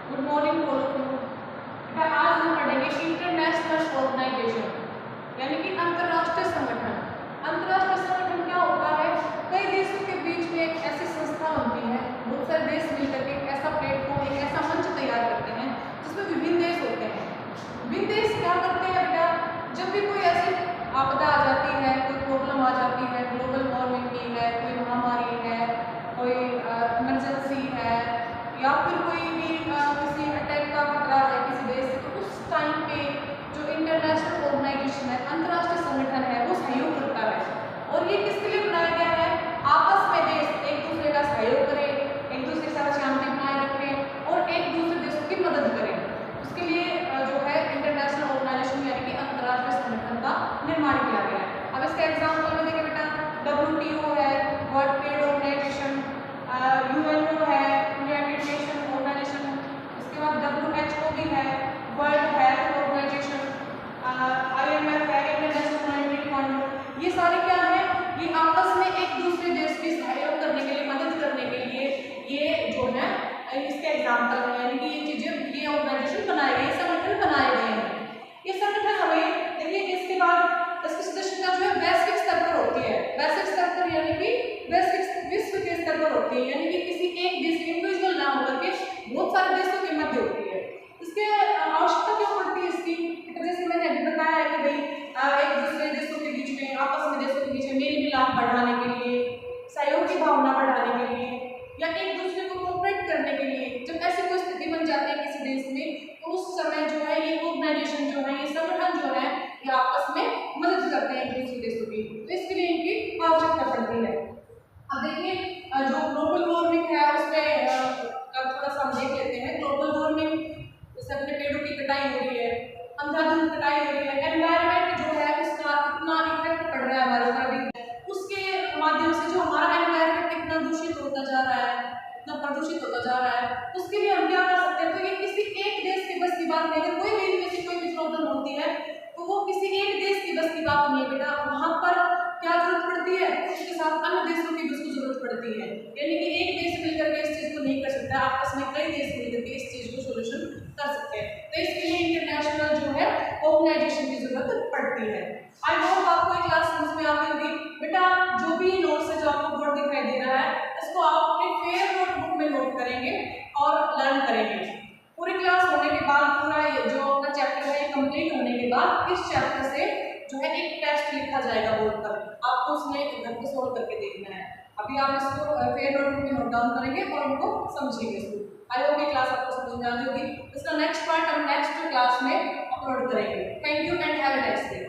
Good morning all of you. बेटा आज हम पढ़ेंगे इंटरनेशनल ऑर्गेनाइजेशन यानी कि अंतर्राष्ट्रीय संगठन। अंतर्राष्ट्रीय संगठन क्या होता है? कई देशों के बीच में एक ऐसी संस्था बनती है, बहुत सारे देश मिलकर के एक ऐसा प्लेटफॉर्म, एक ऐसा मंच तैयार करते हैं जिसमें विभिन्न देश होते हैं। विभिन्न देश क्या करते हैं बेटा? जब भी कोई ऐसी आपदा आ जाती है, कोई प्रॉब्लम आ जाती है, ग्लोबल वार्मिंग की है, कोई महामारी है, कोई इमरजेंसी है या फिर कोई भी किसी अटैक का खतरा है किसी देश से, तो उस टाइम पे जो इंटरनेशनल ऑर्गेनाइजेशन है, अंतर्राष्ट्रीय संगठन है, वो सहयोग करता है। और ये किसके लिए बनाया गया है? आपस में देश एक दूसरे का सहयोग करें, एक दूसरे के साथ शांति बनाए रखें और एक दूसरे देशों की मदद करें। उसके लिए जो है इंटरनेशनल ऑर्गेनाइजेशन यानी कि अंतर्राष्ट्रीय संगठन का निर्माण किया गया है। अब इसका एग्जाम्पल में देखें बेटा, WTO है, वर्ल्ड ट्रेड ऑर्गेनाइजेशन, UNO है, यूनाइटेड नेशन ऑर्गेनाइजेशन, उसके बाद WHO भी है, वर्ल्ड हेल्थ ऑर्गेनाइजेशन, IMF है, इंटरनेशनल मॉनेटरी फंड। ये सारे क्या है? ये आपस में एक दूसरे देश की सहयोग करने के लिए, मदद करने के लिए ये जो है इसके एग्जाम्पल है, यानी कि ये चीजें, ये ऑर्गेनाइजेशन बनाए गए, संगठन बनाए गए हैं। ये संगठन हमें देखिए, इसके बाद इसकी सदस्यता जो है वैश्विक स्तर पर होती है। वैश्विक स्तर पर यानी कि वैश्विक विश्व के स्तर पर होती है, यानी कि किसी एक देश के इंडिविजुअल ना होकर के बहुत सारे देशों के मध्य होती है। इसके आवश्यकता क्यों पड़ती है इसकी? जैसे मैंने अभी बताया है कि भाई एक दूसरे देशों के बीच में, आपस में देशों के बीच में मेल मिलाप बढ़ाने के लिए, सहयोग की भावना बढ़ाने के लिए या एक दूसरे को कोऑपरेट करने के लिए, जब ऐसी कोई स्थिति बन जाती है किसी देश में, तो उस समय जो है ये ऑर्गेनाइजेशन जो है, ये संगठन जो है, ये आपस में मदद करते हैं एक दूसरे देशों की। तो इसके लिए इनकी आवश्यकता पड़ती है। अब देखिए, जो ग्लोबल वार्मिंग है उसमें थोड़ा सा हम देख लेते हैं। ग्लोबल वार्मिंग जैसे अपने पेड़ों की कटाई हो रही है, अंधाधुंध कटाई हो रही है, एनवायरनमेंट जो है उसका इतना इफेक्ट पड़ रहा है हमारे ऊपर भी, उसके माध्यम से जो हमारा एनवायरनमेंट इतना दूषित होता जा रहा है, इतना प्रदूषित होता जा रहा है, उसके लिए हम क्या कर सकते हैं? तो ये किसी एक देश की बस की बात नहीं है। अगर कोई भी प्रॉब्लम होती है तो वो किसी एक देश की बस की बात नहीं है बेटा। वहां पर क्या जरूरत पड़ती है? उसके साथ अन्य देशों की भी उसको जरूरत पड़ती है, यानी कि एक देश मिलकर के इस चीज को नहीं कर सकता, आपस में कई देश मिलकर के इस चीज को सोल्यूशन कर सकते हैं। तो इसके लिए इंटरनेशनल जो है ऑर्गेनाइजेशन की जरूरत पड़ती है। आई होप आपको ये क्लास समझ में आ गई होगी। बेटा जो भी नोट्स है, जो आपको बोर्ड दिखाई दे रहा है, इसको आप अपने फेयर नोटबुक में नोट करेंगे और लर्न करेंगे। पूरी क्लास होने के बाद, पूरा जो अपना चैप्टर है कंप्लीट होने के बाद, इस चैप्टर से जो है एक टेस्ट लिखा जाएगा बोर्ड पर, आपको उसमें घर पे सोल्व करके देखना है। अभी आप इसको फेयर नोटबुक में नोट डाउन करेंगे और उनको समझेंगे इसको। आई होप ये क्लास आपको समझ में आ गई होगी। इसका नेक्स्ट पार्ट हम नेक्स्ट क्लास में अपलोड करेंगे। Thank you and have a nice day.